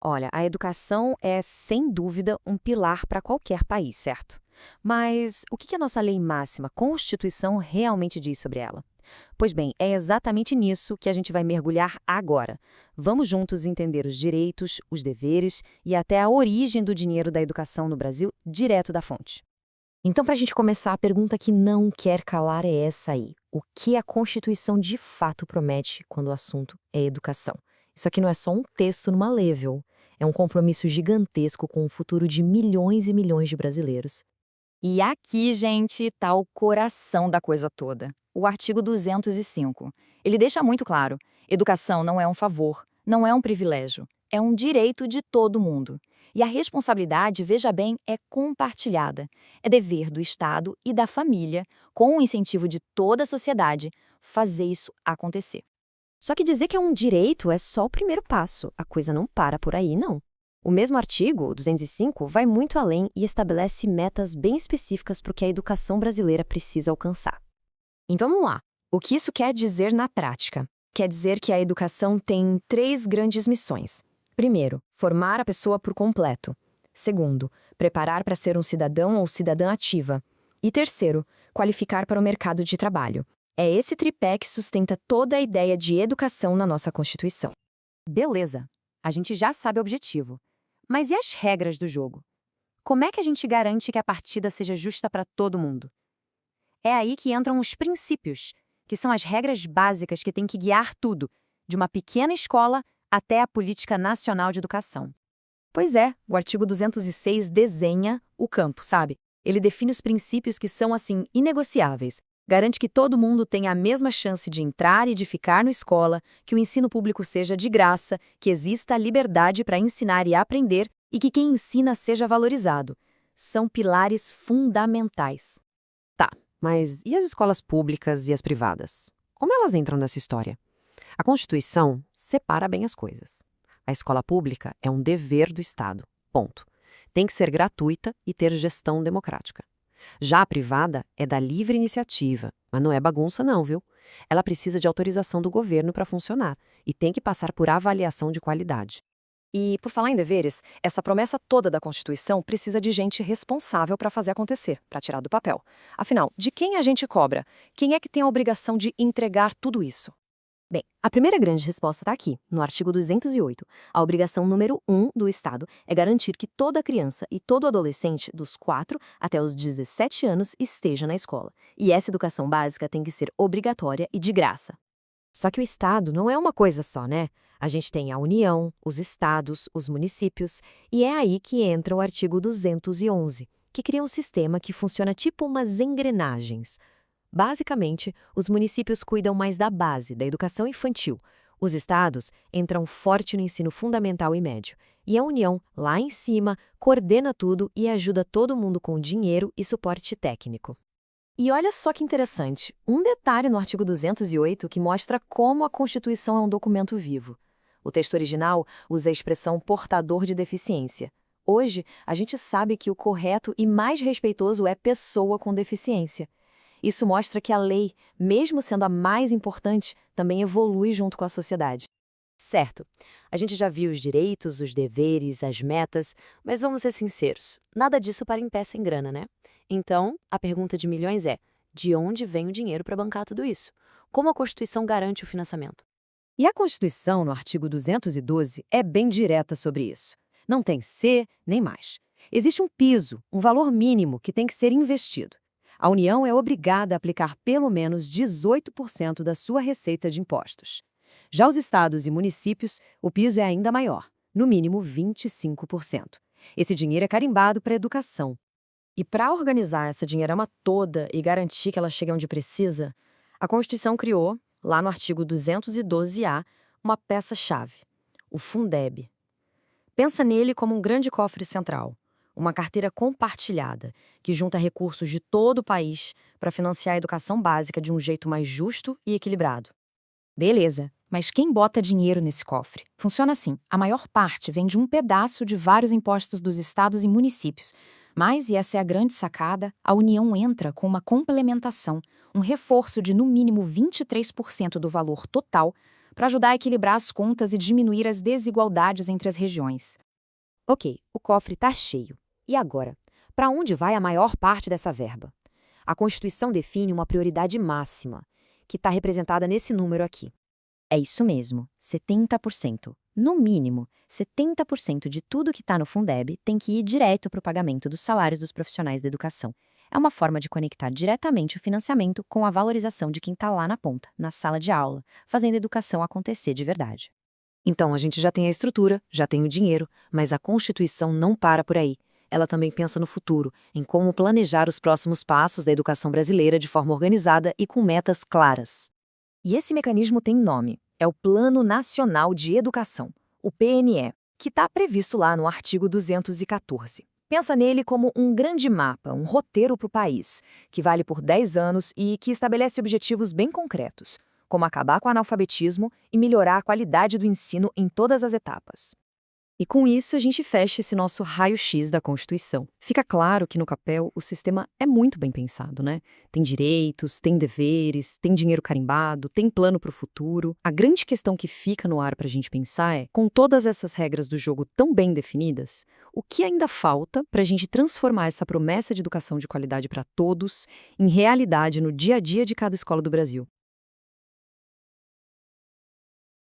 Olha, a educação é, sem dúvida, um pilar para qualquer país, certo? Mas o que a nossa lei máxima, Constituição, realmente diz sobre ela? Pois bem, é exatamente nisso que a gente vai mergulhar agora. Vamos juntos entender os direitos, os deveres e até a origem do dinheiro da educação no Brasil, direto da fonte. Então, para a gente começar, a pergunta que não quer calar é essa aí. O que a Constituição de fato promete quando o assunto é educação? Isso aqui não é só um texto numa lei, viu? É um compromisso gigantesco com o futuro de milhões e milhões de brasileiros. E aqui, gente, está o coração da coisa toda. O artigo 205. Ele deixa muito claro: educação não é um favor, não é um privilégio, é um direito de todo mundo. E a responsabilidade, veja bem, é compartilhada. É dever do Estado e da família, com o incentivo de toda a sociedade, fazer isso acontecer. Só que dizer que é um direito é só o primeiro passo. A coisa não para por aí, não. O mesmo artigo, o 205, vai muito além e estabelece metas bem específicas para o que a educação brasileira precisa alcançar. Então vamos lá. O que isso quer dizer na prática? Quer dizer que a educação tem três grandes missões. Primeiro, formar a pessoa por completo. Segundo, preparar para ser um cidadão ou cidadã ativa. E terceiro, qualificar para o mercado de trabalho. É esse tripé que sustenta toda a ideia de educação na nossa Constituição. Beleza, a gente já sabe o objetivo. Mas e as regras do jogo? Como é que a gente garante que a partida seja justa para todo mundo? É aí que entram os princípios, que são as regras básicas que têm que guiar tudo, de uma pequena escola até a Política Nacional de Educação. Pois é, o artigo 206 desenha o campo, sabe? Ele define os princípios que são, assim, inegociáveis. Garante que todo mundo tenha a mesma chance de entrar e de ficar na escola, que o ensino público seja de graça, que exista a liberdade para ensinar e aprender e que quem ensina seja valorizado. São pilares fundamentais. Tá, mas e as escolas públicas e as privadas? Como elas entram nessa história? A Constituição separa bem as coisas. A escola pública é um dever do Estado. Ponto. Tem que ser gratuita e ter gestão democrática. Já a privada é da livre iniciativa, mas não é bagunça não, viu? Ela precisa de autorização do governo para funcionar e tem que passar por avaliação de qualidade. E, por falar em deveres, essa promessa toda da Constituição precisa de gente responsável para fazer acontecer, para tirar do papel. Afinal, de quem a gente cobra? Quem é que tem a obrigação de entregar tudo isso? Bem, a primeira grande resposta está aqui, no artigo 208. A obrigação número 1 do Estado é garantir que toda criança e todo adolescente dos 4 até os 17 anos esteja na escola. E essa educação básica tem que ser obrigatória e de graça. Só que o Estado não é uma coisa só, né? A gente tem a União, os estados, os municípios, e é aí que entra o artigo 211, que cria um sistema que funciona tipo umas engrenagens. Basicamente, os municípios cuidam mais da base, da educação infantil. Os estados entram forte no ensino fundamental e médio. E a União, lá em cima, coordena tudo e ajuda todo mundo com dinheiro e suporte técnico. E olha só que interessante, um detalhe no artigo 208 que mostra como a Constituição é um documento vivo. O texto original usa a expressão portador de deficiência. Hoje, a gente sabe que o correto e mais respeitoso é pessoa com deficiência. Isso mostra que a lei, mesmo sendo a mais importante, também evolui junto com a sociedade. Certo, a gente já viu os direitos, os deveres, as metas, mas vamos ser sinceros, nada disso para em pé sem grana, né? Então, a pergunta de milhões é: de onde vem o dinheiro para bancar tudo isso? Como a Constituição garante o financiamento? E a Constituição, no artigo 212, é bem direta sobre isso. Não tem ser nem mais. Existe um piso, um valor mínimo que tem que ser investido. A União é obrigada a aplicar pelo menos 18% da sua receita de impostos. Já os estados e municípios, o piso é ainda maior, no mínimo 25%. Esse dinheiro é carimbado para a educação. E para organizar essa dinheirama toda e garantir que ela chegue onde precisa, a Constituição criou, lá no artigo 212-A, uma peça-chave, o Fundeb. Pensa nele como um grande cofre central, uma carteira compartilhada que junta recursos de todo o país para financiar a educação básica de um jeito mais justo e equilibrado. Beleza, mas quem bota dinheiro nesse cofre? Funciona assim: a maior parte vem de um pedaço de vários impostos dos estados e municípios. Mas, e essa é a grande sacada, a União entra com uma complementação, um reforço de no mínimo 23% do valor total para ajudar a equilibrar as contas e diminuir as desigualdades entre as regiões. Ok, o cofre está cheio. E agora? Para onde vai a maior parte dessa verba? A Constituição define uma prioridade máxima, que está representada nesse número aqui. É isso mesmo, 70%. No mínimo, 70% de tudo que está no Fundeb tem que ir direto para o pagamento dos salários dos profissionais da educação. É uma forma de conectar diretamente o financiamento com a valorização de quem está lá na ponta, na sala de aula, fazendo a educação acontecer de verdade. Então, a gente já tem a estrutura, já tem o dinheiro, mas a Constituição não para por aí. Ela também pensa no futuro, em como planejar os próximos passos da educação brasileira de forma organizada e com metas claras. E esse mecanismo tem nome, é o Plano Nacional de Educação, o PNE, que está previsto lá no artigo 214. Pensa nele como um grande mapa, um roteiro para o país, que vale por 10 anos e que estabelece objetivos bem concretos, como acabar com o analfabetismo e melhorar a qualidade do ensino em todas as etapas. E com isso a gente fecha esse nosso raio-x da Constituição. Fica claro que no papel o sistema é muito bem pensado, né? Tem direitos, tem deveres, tem dinheiro carimbado, tem plano para o futuro. A grande questão que fica no ar para a gente pensar é, com todas essas regras do jogo tão bem definidas, o que ainda falta para a gente transformar essa promessa de educação de qualidade para todos em realidade no dia a dia de cada escola do Brasil?